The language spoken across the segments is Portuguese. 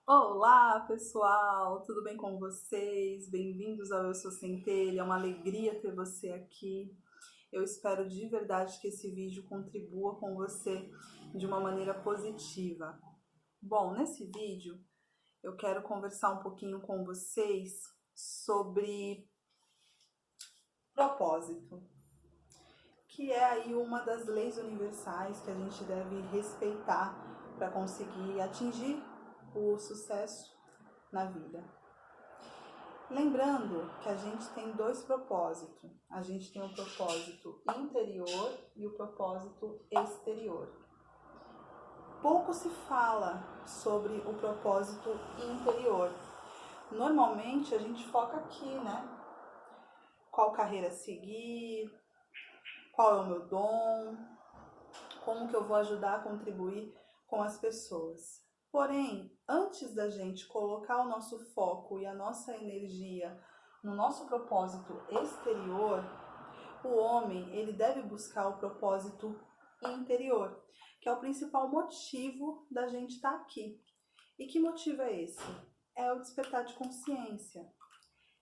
Olá pessoal, tudo bem com vocês? Bem-vindos ao Eu Sou Centelha, é uma alegria ter você aqui. Eu espero de verdade que esse vídeo contribua com você de uma maneira positiva. Bom, nesse vídeo eu quero conversar um pouquinho com vocês sobre propósito, que é aí uma das leis universais que a gente deve respeitar para conseguir atingir o sucesso na vida. Lembrando que a gente tem dois propósitos. A gente tem o propósito interior e o propósito exterior. Pouco se fala sobre o propósito interior. Normalmente a gente foca aqui, né? Qual carreira seguir, qual é o meu dom, como que eu vou ajudar a contribuir com as pessoas. Porém, antes da gente colocar o nosso foco e a nossa energia no nosso propósito exterior, o homem ele deve buscar o propósito interior, que é o principal motivo da gente estar aqui. E que motivo é esse? É o despertar de consciência.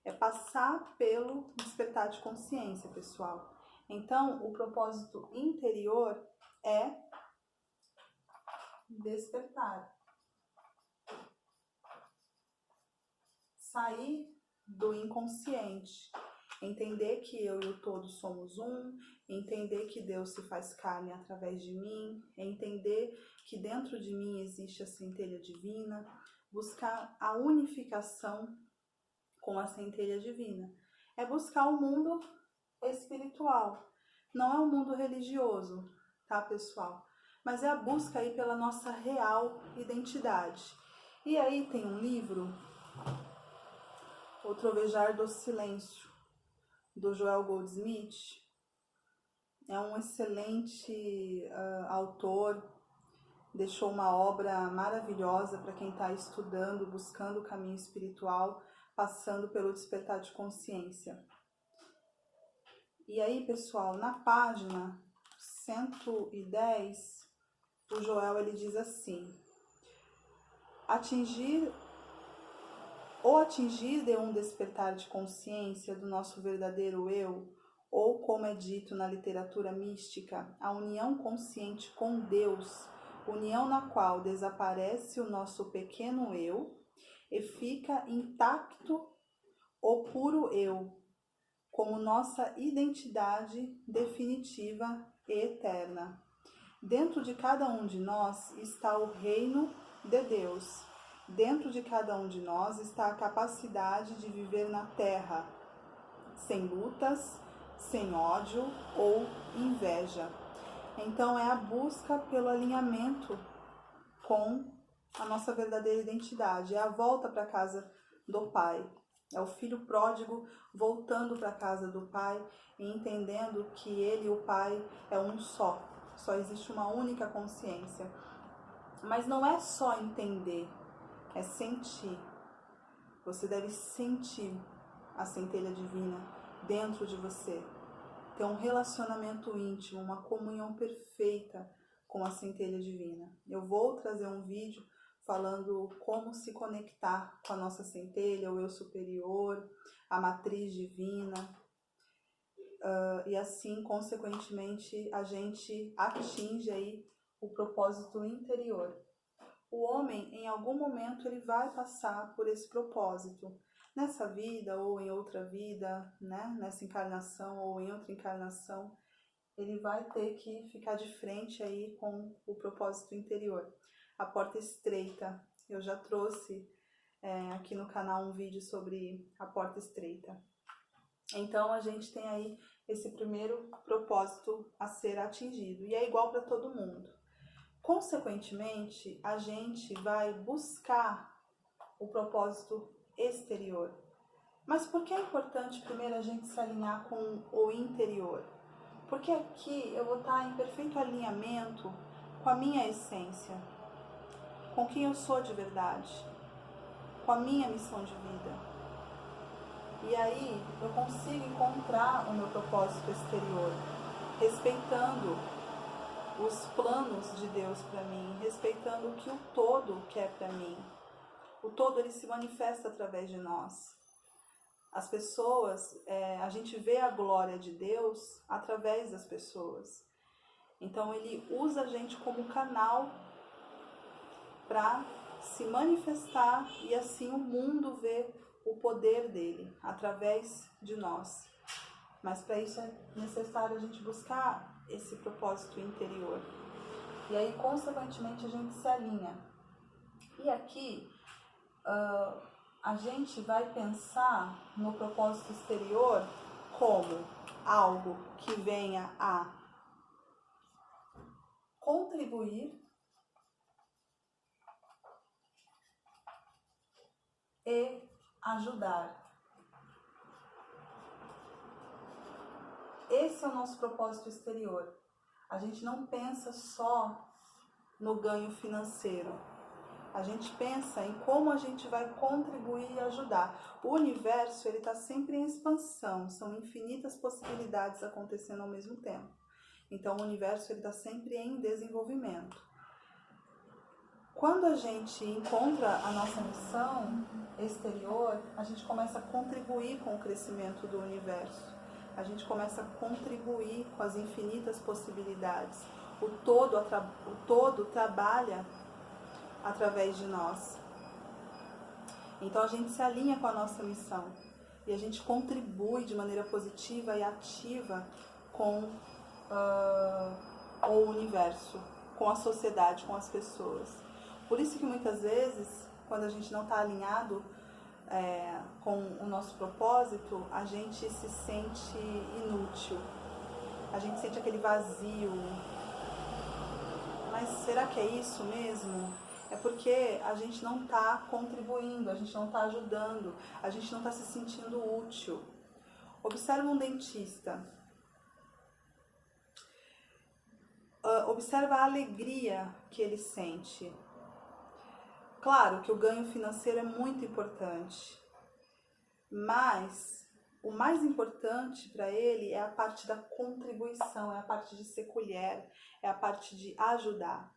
É passar pelo despertar de consciência, pessoal. Então, o propósito interior é despertar. Sair do inconsciente, entender que eu e o todo somos um, entender que Deus se faz carne através de mim, entender que dentro de mim existe a centelha divina, buscar a unificação com a centelha divina. É buscar o mundo espiritual, não é o mundo religioso, tá, pessoal? Mas é a busca aí pela nossa real identidade. E aí tem um livro, O Trovejar do Silêncio, do Joel Goldsmith. É um excelente autor, deixou uma obra maravilhosa para quem está estudando, buscando o caminho espiritual, passando pelo despertar de consciência. E aí, pessoal, na página 110, o Joel ele diz assim: atingir de um despertar de consciência do nosso verdadeiro eu, ou como é dito na literatura mística, a união consciente com Deus, união na qual desaparece o nosso pequeno eu e fica intacto o puro eu, como nossa identidade definitiva e eterna. Dentro de cada um de nós está o reino de Deus. Dentro de cada um de nós está a capacidade de viver na terra, sem lutas, sem ódio ou inveja. Então é a busca pelo alinhamento com a nossa verdadeira identidade, é a volta para a casa do Pai. É o filho pródigo voltando para a casa do Pai e entendendo que ele e o Pai é um só. Só existe uma única consciência. Mas não é só entender, é sentir. Você deve sentir a centelha divina dentro de você. Ter um relacionamento íntimo, uma comunhão perfeita com a centelha divina. Eu vou trazer um vídeo falando como se conectar com a nossa centelha, o eu superior, a matriz divina. E assim, consequentemente, a gente atinge aí o propósito interior. O homem, em algum momento, ele vai passar por esse propósito. Nessa vida ou em outra vida, né? Nessa encarnação ou em outra encarnação, ele vai ter que ficar de frente aí com o propósito interior. A porta estreita. Eu já trouxe aqui no canal um vídeo sobre a porta estreita. Então a gente tem aí esse primeiro propósito a ser atingido. E é igual para todo mundo. Consequentemente, a gente vai buscar o propósito exterior. Mas por que é importante primeiro a gente se alinhar com o interior? Porque aqui eu vou estar em perfeito alinhamento com a minha essência, com quem eu sou de verdade, com a minha missão de vida. E aí eu consigo encontrar o meu propósito exterior, respeitando os planos de Deus para mim, respeitando o que o todo quer para mim. O todo, ele se manifesta através de nós. As pessoas, a gente vê a glória de Deus através das pessoas. Então ele usa a gente como canal para se manifestar e assim o mundo vê o poder dele através de nós. Mas para isso é necessário a gente buscar esse propósito interior. E aí, consequentemente, a gente se alinha. E aqui, a gente vai pensar no propósito exterior como algo que venha a contribuir e ajudar. Esse é o nosso propósito exterior. A gente não pensa só no ganho financeiro. A gente pensa em como a gente vai contribuir e ajudar. O universo, ele está sempre em expansão. São infinitas possibilidades acontecendo ao mesmo tempo. Então, o universo está sempre em desenvolvimento. Quando a gente encontra a nossa missão exterior, a gente começa a contribuir com o crescimento do universo. A gente começa a contribuir com as infinitas possibilidades. O todo trabalha através de nós. Então a gente se alinha com a nossa missão e a gente contribui de maneira positiva e ativa com o universo, com a sociedade, com as pessoas. Por isso que muitas vezes, quando a gente não está alinhado com o nosso propósito, a gente se sente inútil, a gente sente aquele vazio. Mas será que é isso mesmo? É porque a gente não está contribuindo, a gente não está ajudando, a gente não está se sentindo útil. Observa um dentista. Observa a alegria que ele sente. Claro que o ganho financeiro é muito importante, mas o mais importante para ele é a parte da contribuição, é a parte de ser colher, é a parte de ajudar.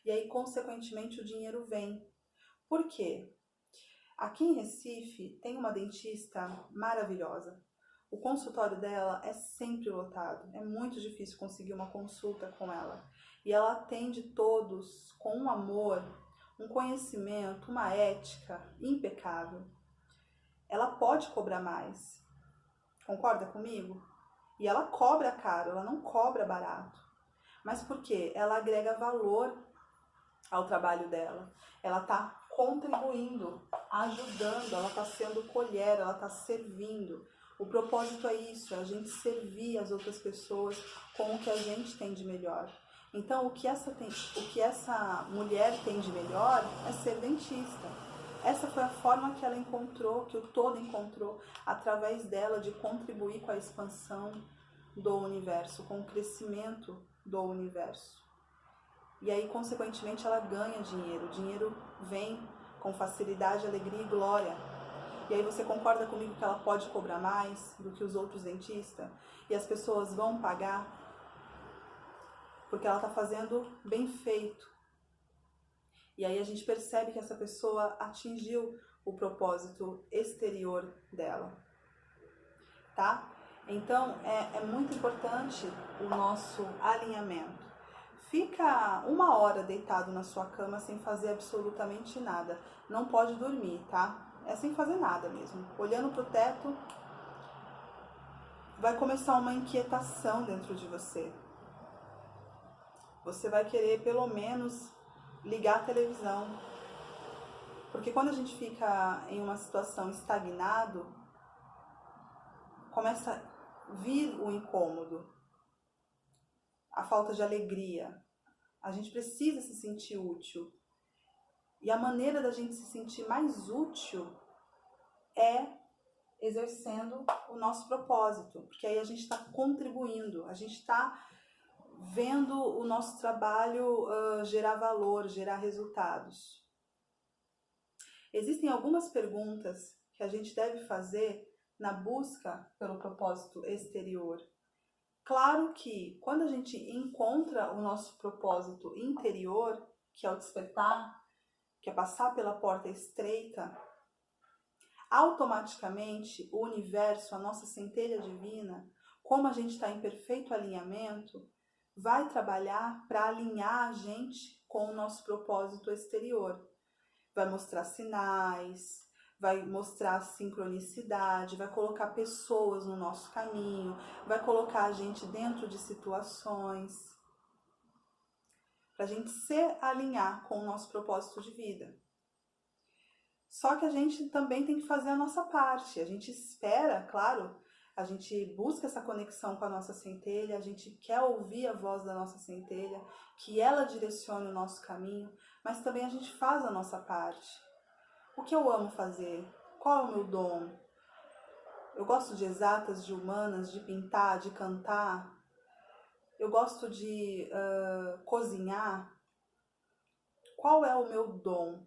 E aí, consequentemente, o dinheiro vem. Por quê? Aqui em Recife tem uma dentista maravilhosa. O consultório dela é sempre lotado. É muito difícil conseguir uma consulta com ela. E ela atende todos com um amor, um conhecimento, uma ética impecável. Ela pode cobrar mais. Concorda comigo? E ela cobra caro, ela não cobra barato. Mas por quê? Ela agrega valor ao trabalho dela. Ela está contribuindo, ajudando, ela está sendo colher, ela está servindo. O propósito é isso, é a gente servir as outras pessoas com o que a gente tem de melhor. Então, o que essa mulher tem de melhor é ser dentista. Essa foi a forma que ela encontrou, que o todo encontrou, através dela, de contribuir com a expansão do universo, com o crescimento do universo. E aí, consequentemente, ela ganha dinheiro. O dinheiro vem com facilidade, alegria e glória. E aí você concorda comigo que ela pode cobrar mais do que os outros dentistas? E as pessoas vão pagar? Porque ela está fazendo bem feito. E aí a gente percebe que essa pessoa atingiu o propósito exterior dela. Tá? Então, é muito importante o nosso alinhamento. Fica 1 hora deitado na sua cama sem fazer absolutamente nada. Não pode dormir, tá? É sem fazer nada mesmo. Olhando pro teto, vai começar uma inquietação dentro de você. Você vai querer, pelo menos, ligar a televisão. Porque quando a gente fica em uma situação estagnado, começa a vir o incômodo, a falta de alegria. A gente precisa se sentir útil. E a maneira da gente se sentir mais útil é exercendo o nosso propósito. Porque aí a gente está contribuindo, a gente está vendo o nosso trabalho gerar valor, gerar resultados. Existem algumas perguntas que a gente deve fazer na busca pelo propósito exterior. Claro que quando a gente encontra o nosso propósito interior, que é o despertar, que é passar pela porta estreita, automaticamente o universo, a nossa centelha divina, como a gente está em perfeito alinhamento, vai trabalhar para alinhar a gente com o nosso propósito exterior. Vai mostrar sinais, vai mostrar sincronicidade, vai colocar pessoas no nosso caminho, vai colocar a gente dentro de situações, para a gente se alinhar com o nosso propósito de vida. Só que a gente também tem que fazer a nossa parte. A gente espera, claro, a gente busca essa conexão com a nossa centelha, a gente quer ouvir a voz da nossa centelha, que ela direcione o nosso caminho, mas também a gente faz a nossa parte. O que eu amo fazer? Qual é o meu dom? Eu gosto de exatas, de humanas, de pintar, de cantar. Eu gosto de cozinhar. Qual é o meu dom?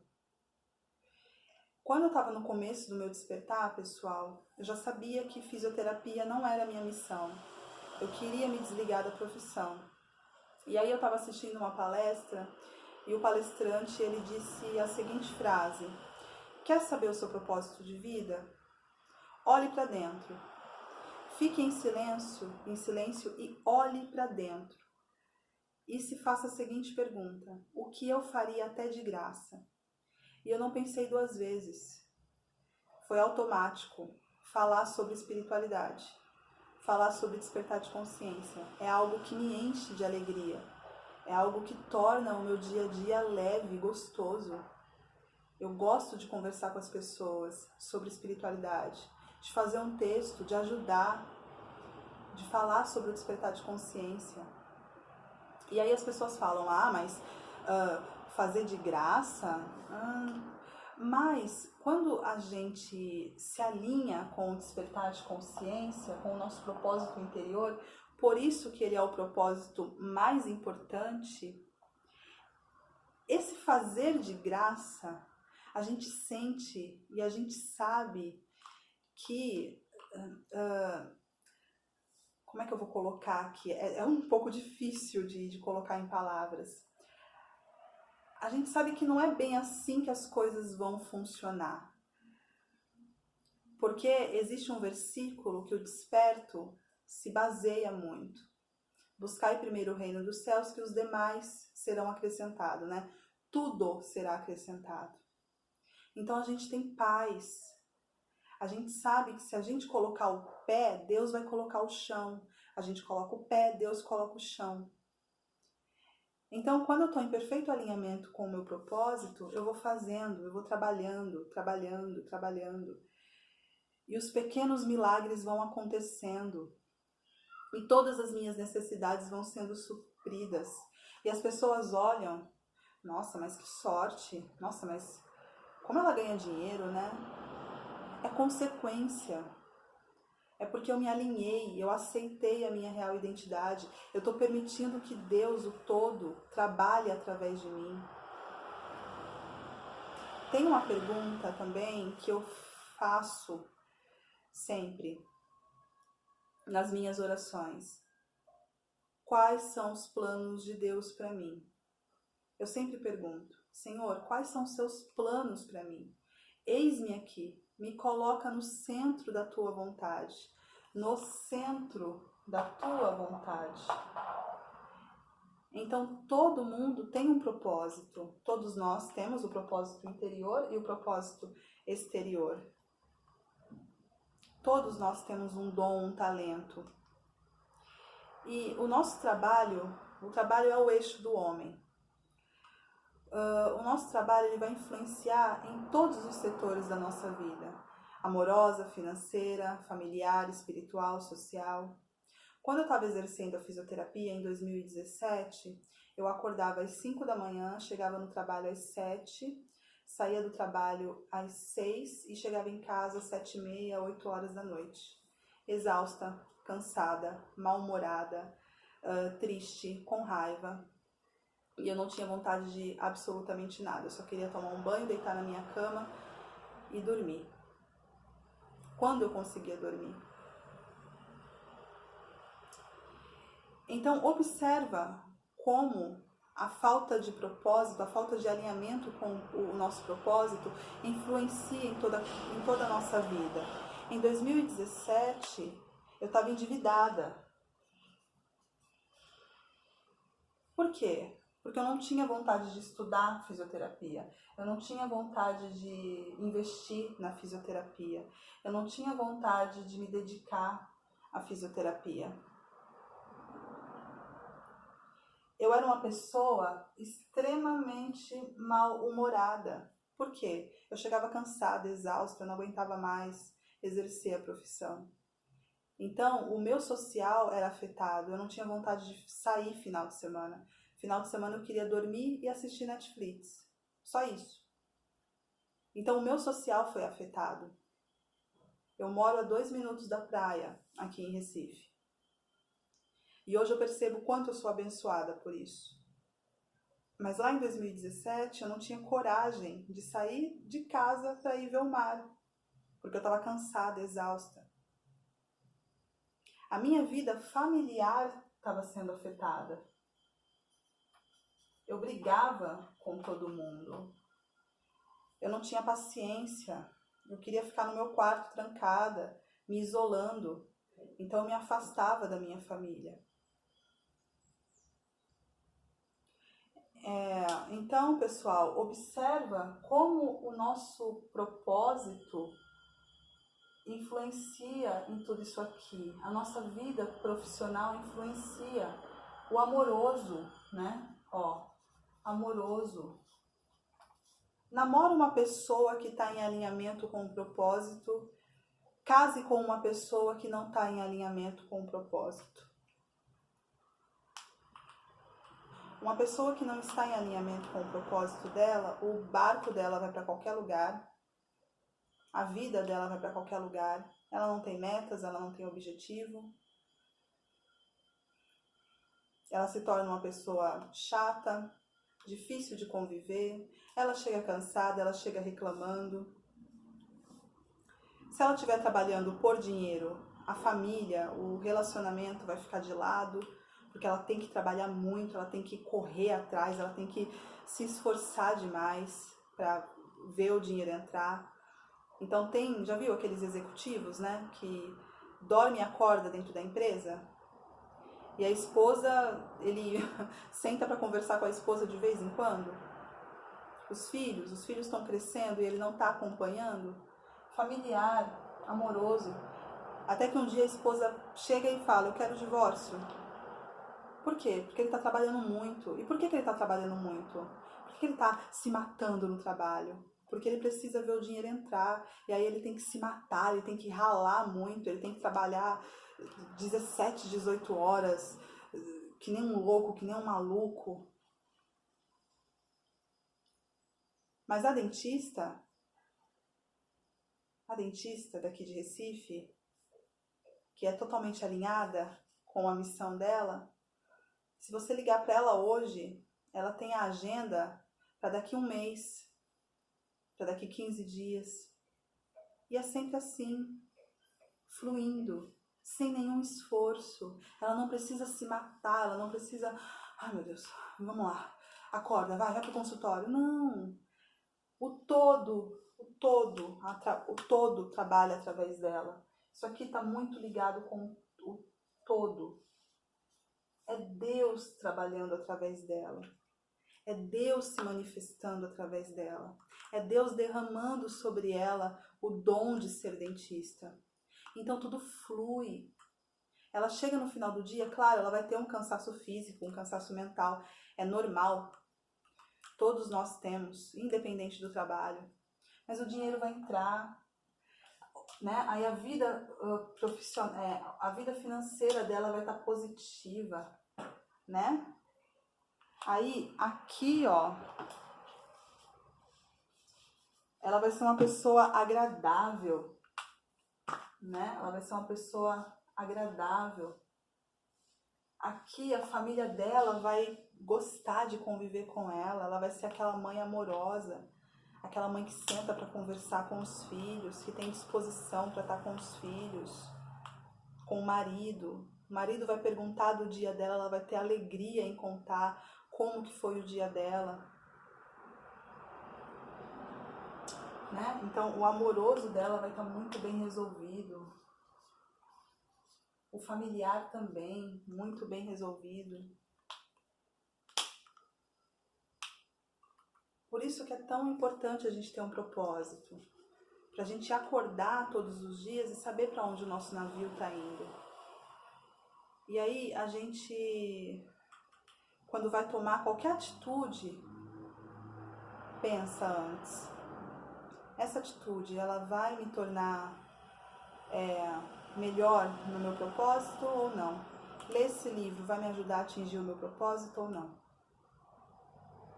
Quando eu estava no começo do meu despertar, pessoal, eu já sabia que fisioterapia não era a minha missão. Eu queria me desligar da profissão. E aí eu estava assistindo uma palestra e o palestrante ele disse a seguinte frase: quer saber o seu propósito de vida? Olhe para dentro. Fique em silêncio e olhe para dentro. E se faça a seguinte pergunta: o que eu faria até de graça? E eu não pensei duas vezes. Foi automático falar sobre espiritualidade, falar sobre despertar de consciência. É algo que me enche de alegria. É algo que torna o meu dia a dia leve, gostoso. Eu gosto de conversar com as pessoas sobre espiritualidade, de fazer um texto, de ajudar, de falar sobre o despertar de consciência. E aí as pessoas falam, mas fazer de graça? Mas quando a gente se alinha com o despertar de consciência, com o nosso propósito interior, por isso que ele é o propósito mais importante, esse fazer de graça, a gente sente e a gente sabe que... como é que eu vou colocar aqui? É um pouco difícil de colocar em palavras. A gente sabe que não é bem assim que as coisas vão funcionar. Porque existe um versículo que o desperto se baseia muito. Buscai primeiro o reino dos céus, que os demais serão acrescentados, né? Tudo será acrescentado. Então a gente tem paz. A gente sabe que se a gente colocar o pé, Deus vai colocar o chão. A gente coloca o pé, Deus coloca o chão. Então, quando eu estou em perfeito alinhamento com o meu propósito, eu vou fazendo, eu vou trabalhando. E os pequenos milagres vão acontecendo. E todas as minhas necessidades vão sendo supridas. E as pessoas olham, nossa, mas que sorte, nossa, mas como ela ganha dinheiro, né? É consequência. É porque eu me alinhei, eu aceitei a minha real identidade. Eu estou permitindo que Deus, o todo, trabalhe através de mim. Tem uma pergunta também que eu faço sempre nas minhas orações. Quais são os planos de Deus para mim? Eu sempre pergunto, Senhor, quais são os seus planos para mim? Eis-me aqui, me coloca no centro da tua vontade, no centro da tua vontade. Então, todo mundo tem um propósito, todos nós temos o propósito interior e o propósito exterior. Todos nós temos um dom, um talento. E o nosso trabalho, o trabalho é o eixo do homem. O nosso trabalho ele vai influenciar em todos os setores da nossa vida. Amorosa, financeira, familiar, espiritual, social. Quando eu estava exercendo a fisioterapia em 2017, eu acordava às 5 da manhã, chegava no trabalho às 7, saía do trabalho às 6 e chegava em casa às 7h30, 8 horas da noite. Exausta, cansada, mal-humorada, triste, com raiva. E eu não tinha vontade de absolutamente nada. Eu só queria tomar um banho, deitar na minha cama e dormir. quando eu conseguia dormir. Então, observa como a falta de propósito, a falta de alinhamento com o nosso propósito influencia em toda a nossa vida. Em 2017, eu estava endividada. Por quê? Porque eu não tinha vontade de estudar fisioterapia, eu não tinha vontade de investir na fisioterapia, eu não tinha vontade de me dedicar à fisioterapia. Eu era uma pessoa extremamente mal-humorada. Por quê? Eu chegava cansada, exausta, eu não aguentava mais exercer a profissão. Então, o meu social era afetado, eu não tinha vontade de sair final de semana. Final de semana eu queria dormir e assistir Netflix. Só isso. Então, o meu social foi afetado. Eu moro a 2 minutos da praia, aqui em Recife. E hoje eu percebo o quanto eu sou abençoada por isso. Mas lá em 2017 eu não tinha coragem de sair de casa para ir ver o mar, porque eu estava cansada, exausta. A minha vida familiar estava sendo afetada. Eu brigava com todo mundo. Eu não tinha paciência. Eu queria ficar no meu quarto trancada, me isolando. Então eu me afastava da minha família. Então, pessoal, observa como o nosso propósito influencia em tudo isso aqui. A nossa vida profissional influencia. O amoroso, né? Amoroso. Namora uma pessoa que está em alinhamento com o propósito. Case com uma pessoa que não está em alinhamento com o propósito. Uma pessoa que não está em alinhamento com o propósito dela, o barco dela vai para qualquer lugar, a vida dela vai para qualquer lugar, ela não tem metas, ela não tem objetivo, ela se torna uma pessoa chata, difícil de conviver, ela chega cansada, ela chega reclamando. Se ela estiver trabalhando por dinheiro, a família, o relacionamento vai ficar de lado, porque ela tem que trabalhar muito, ela tem que correr atrás, ela tem que se esforçar demais para ver o dinheiro entrar. Então já viu aqueles executivos, né, que dorme e acorda dentro da empresa? E a esposa, ele senta para conversar com a esposa de vez em quando? Os filhos estão crescendo e ele não está acompanhando? Familiar, amoroso. Até que um dia a esposa chega e fala, eu quero o divórcio. Por quê? Porque ele está trabalhando muito. E por que ele está trabalhando muito? Por que ele está se matando no trabalho? Porque ele precisa ver o dinheiro entrar. E aí ele tem que se matar, ele tem que ralar muito, ele tem que trabalhar 17, 18 horas, que nem um louco, que nem um maluco. Mas a dentista daqui de Recife, que é totalmente alinhada com a missão dela, se você ligar para ela hoje, ela tem a agenda para daqui 1 mês, para daqui 15 dias. E é sempre assim, fluindo, sem nenhum esforço. Ela não precisa se matar, ela não precisa... Ai, meu Deus, vamos lá, acorda, vai pro consultório. Não, o todo trabalha através dela. Isso aqui está muito ligado com o todo. É Deus trabalhando através dela. É Deus se manifestando através dela. É Deus derramando sobre ela o dom de ser dentista. Então tudo flui. Ela chega no final do dia, claro, ela vai ter um cansaço físico, um cansaço mental. É normal. Todos nós temos, independente do trabalho. Mas o dinheiro vai entrar, né? Aí a vida profissional, a vida financeira dela vai estar positiva, né? Aí aqui, ela vai ser uma pessoa agradável, né? Ela vai ser uma pessoa agradável. Aqui a família dela vai gostar de conviver com ela, ela vai ser aquela mãe amorosa. aquela mãe que senta para conversar com os filhos, que tem disposição para estar com os filhos, com o marido. O marido vai perguntar do dia dela, ela vai ter alegria em contar como que foi o dia dela. Né? Então, o amoroso dela vai estar muito bem resolvido. O familiar também, muito bem resolvido. Por isso que é tão importante a gente ter um propósito. Para a gente acordar todos os dias e saber para onde o nosso navio está indo. E aí, a gente, quando vai tomar qualquer atitude, pensa antes. Essa atitude, ela vai me tornar melhor no meu propósito ou não? Ler esse livro vai me ajudar a atingir o meu propósito ou não?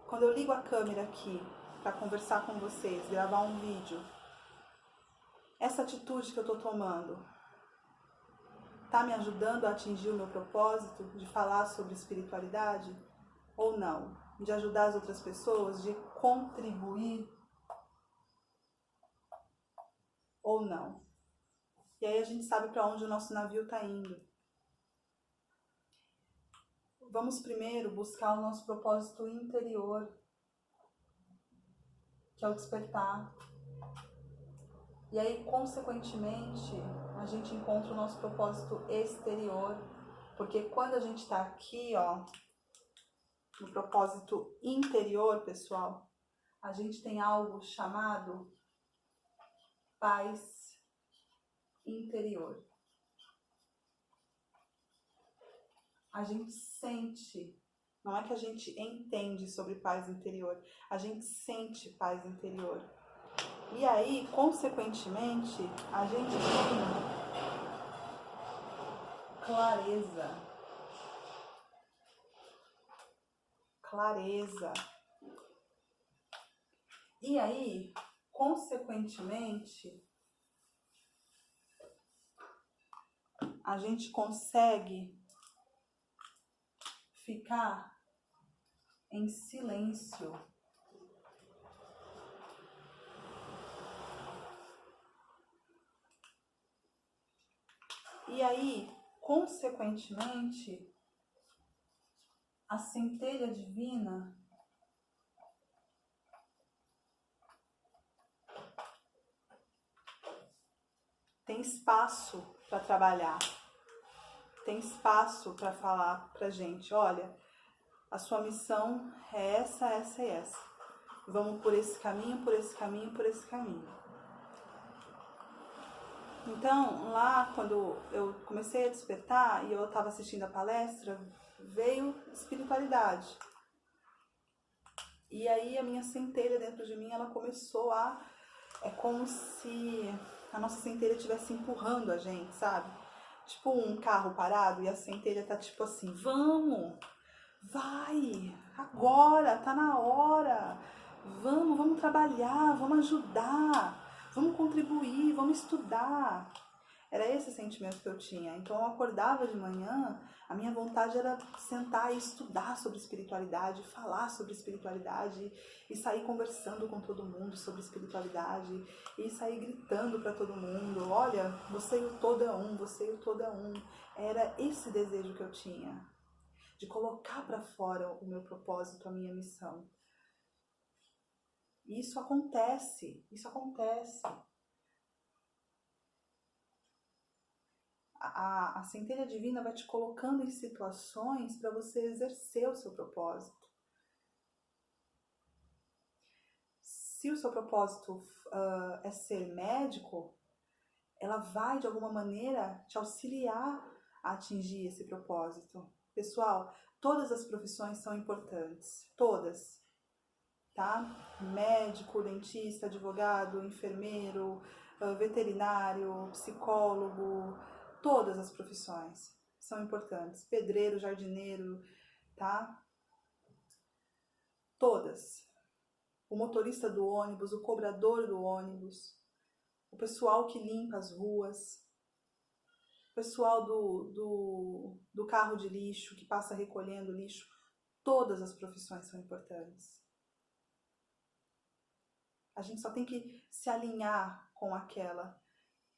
Quando eu ligo a câmera aqui para conversar com vocês, gravar um vídeo, essa atitude que eu estou tomando está me ajudando a atingir o meu propósito de falar sobre espiritualidade ou não? De ajudar as outras pessoas, de contribuir ou não? E aí a gente sabe para onde o nosso navio está indo. Vamos primeiro buscar o nosso propósito interior, que é o despertar. E aí, consequentemente, a gente encontra o nosso propósito exterior. Porque quando a gente está aqui, ó, no propósito interior, pessoal, a gente tem algo chamado paz interior. A gente sente, não é que a gente entende sobre paz interior, a gente sente paz interior. E aí, consequentemente, a gente tem clareza. Clareza. E aí, consequentemente, a gente consegue ficar em silêncio. E aí, consequentemente, a centelha divina tem espaço para trabalhar, tem espaço para falar pra gente, olha, a sua missão é essa, essa e essa. Vamos por esse caminho, por esse caminho, por esse caminho. Então, lá quando eu comecei a despertar e eu estava assistindo a palestra, veio espiritualidade. E aí a minha centelha dentro de mim, ela começou a... É como se a nossa centelha estivesse empurrando a gente, sabe? Tipo um carro parado e a centelha tá tipo assim, vamos, vai, agora, tá na hora, vamos trabalhar, vamos ajudar, vamos contribuir, vamos estudar. Era esse sentimento que eu tinha. Então eu acordava de manhã, a minha vontade era sentar e estudar sobre espiritualidade, falar sobre espiritualidade e sair conversando com todo mundo sobre espiritualidade e sair gritando para todo mundo, olha, você e o todo é um, você e o todo é um. Era esse desejo que eu tinha, de colocar para fora o meu propósito, a minha missão. E isso acontece, isso acontece. A centelha divina vai te colocando em situações para você exercer o seu propósito. Se o seu propósito é ser médico, ela vai de alguma maneira te auxiliar a atingir esse propósito. Pessoal, todas as profissões são importantes, todas, tá? Médico, dentista, advogado, enfermeiro, veterinário, psicólogo, todas as profissões são importantes. Pedreiro, jardineiro, tá? Todas. O motorista do ônibus, o cobrador do ônibus, o pessoal que limpa as ruas, o pessoal do carro de lixo, que passa recolhendo lixo. Todas as profissões são importantes. A gente só tem que se alinhar com aquela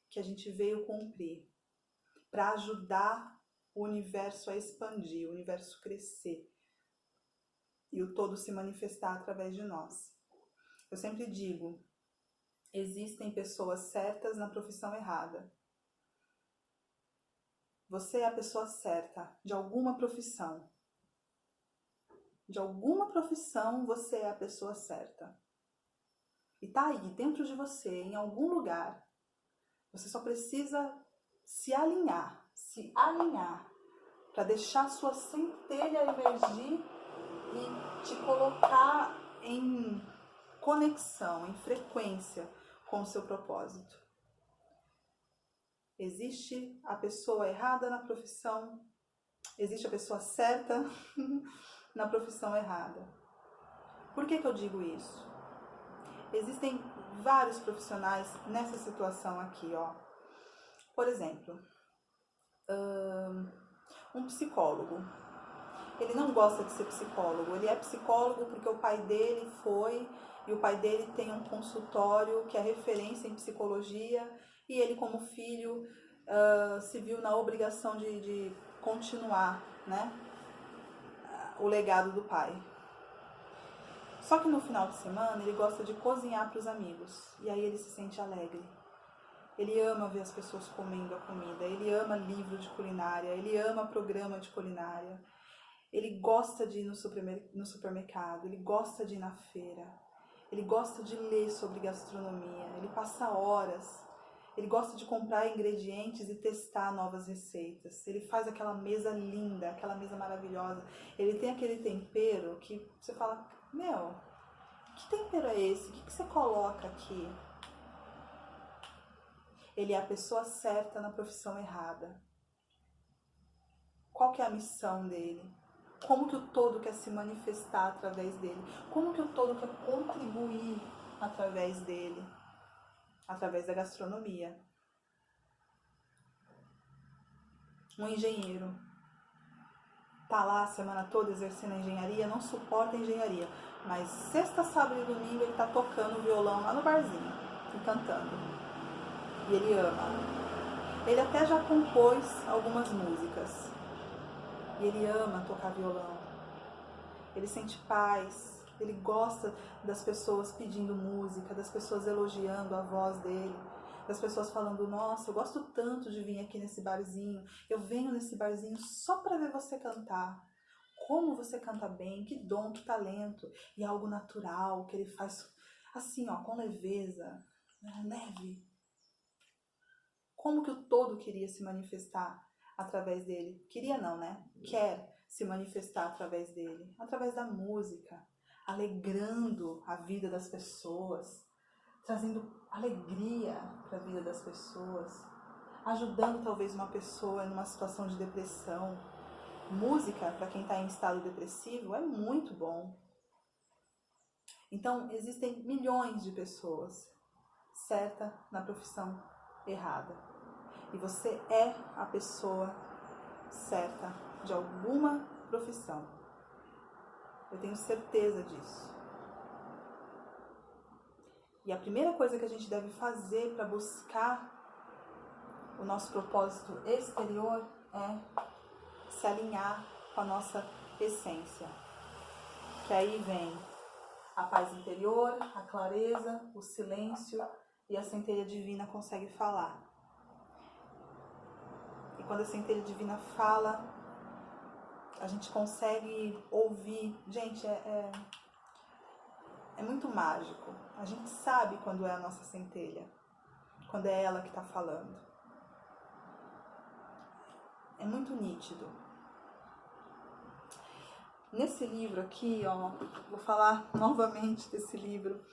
que a gente veio cumprir, para ajudar o universo a expandir, o universo crescer e o todo se manifestar através de nós. Eu sempre digo, existem pessoas certas na profissão errada. Você é a pessoa certa de alguma profissão. De alguma profissão você é a pessoa certa. E tá aí, dentro de você, em algum lugar. Você só precisa se alinhar para deixar sua centelha emergir e te colocar em conexão, em frequência com o seu propósito. Existe a pessoa errada na profissão, existe a pessoa certa na profissão errada. Por que eu digo isso? Existem vários profissionais nessa situação aqui, ó. Por exemplo, um psicólogo. Ele não gosta de ser psicólogo. Ele é psicólogo porque o pai dele foi, e o pai dele tem um consultório que é referência em psicologia, e ele, como filho, se viu na obrigação de continuar, né, o legado do pai. Só que no final de semana ele gosta de cozinhar para os amigos, e aí ele se sente alegre. Ele ama ver as pessoas comendo a comida, ele ama livro de culinária, ele ama programa de culinária. Ele gosta de ir no supermercado, ele gosta de ir na feira, ele gosta de ler sobre gastronomia, ele passa horas, ele gosta de comprar ingredientes e testar novas receitas. Ele faz aquela mesa linda, aquela mesa maravilhosa. Ele tem aquele tempero que você fala, meu, que tempero é esse? O que você coloca aqui? Ele é a pessoa certa na profissão errada. Qual que é a missão dele? Como que o todo quer se manifestar através dele? Como que o todo quer contribuir através dele? Através da gastronomia. Um engenheiro tá lá a semana toda exercendo a engenharia, não suporta a engenharia, mas sexta, sábado e domingo ele tá tocando violão lá no barzinho e cantando. E ele ama. Ele até já compôs algumas músicas. E ele ama tocar violão. Ele sente paz. Ele gosta das pessoas pedindo música, das pessoas elogiando a voz dele, das pessoas falando, nossa, eu gosto tanto de vir aqui nesse barzinho. Eu venho nesse barzinho só para ver você cantar. Como você canta bem, que dom, que talento. E é algo natural, que ele faz assim, ó, com leveza, leve. Como que o todo queria se manifestar através dele? Queria não, né? Quer se manifestar através dele. Através da música, alegrando a vida das pessoas, trazendo alegria para a vida das pessoas, ajudando talvez uma pessoa numa situação de depressão. Música, para quem está em estado depressivo, é muito bom. Então, existem milhões de pessoas certas na profissão errada. E você é a pessoa certa de alguma profissão. Eu tenho certeza disso. E a primeira coisa que a gente deve fazer para buscar o nosso propósito exterior é se alinhar com a nossa essência. Que aí vem a paz interior, a clareza, o silêncio e a centelha divina consegue falar. E quando a centelha divina fala, a gente consegue ouvir. Gente, é muito mágico. A gente sabe quando é a nossa centelha, quando é ela que está falando. É muito nítido. Nesse livro aqui, ó, vou falar novamente desse livro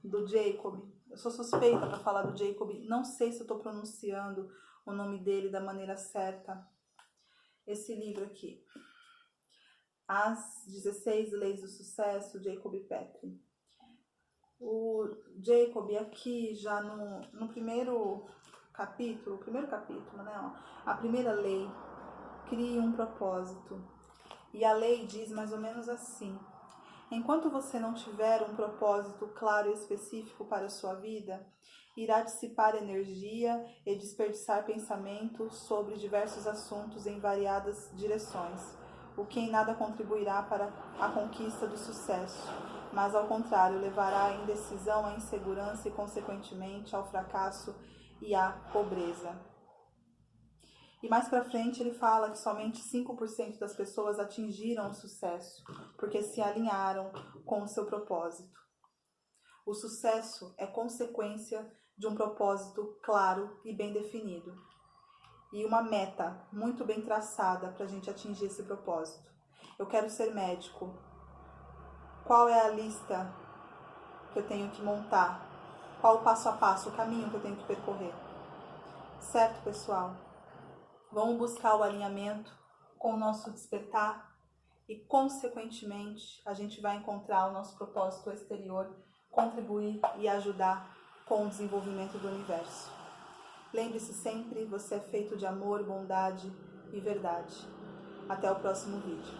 do Jacob. Eu sou suspeita para falar do Jacob. Não sei se eu estou pronunciando o nome dele da maneira certa. Esse livro aqui, As 16 Leis do Sucesso, Jacob Petrie. O Jacob aqui já no primeiro capítulo, né? A primeira lei, cria um propósito. E a lei diz mais ou menos assim: Enquanto você não tiver um propósito claro e específico para a sua vida, irá dissipar energia e desperdiçar pensamentos sobre diversos assuntos em variadas direções, o que em nada contribuirá para a conquista do sucesso, mas ao contrário, levará à indecisão, à insegurança e, consequentemente, ao fracasso e à pobreza. E mais para frente ele fala que somente 5% das pessoas atingiram o sucesso, porque se alinharam com o seu propósito. O sucesso é consequência de um propósito claro e bem definido, e uma meta muito bem traçada para a gente atingir esse propósito. Eu quero ser médico. Qual é a lista que eu tenho que montar? Qual o passo a passo, o caminho que eu tenho que percorrer? Certo, pessoal? Vamos buscar o alinhamento com o nosso despertar e, consequentemente, a gente vai encontrar o nosso propósito exterior, contribuir e ajudar com o desenvolvimento do universo. Lembre-se sempre, você é feito de amor, bondade e verdade. Até o próximo vídeo.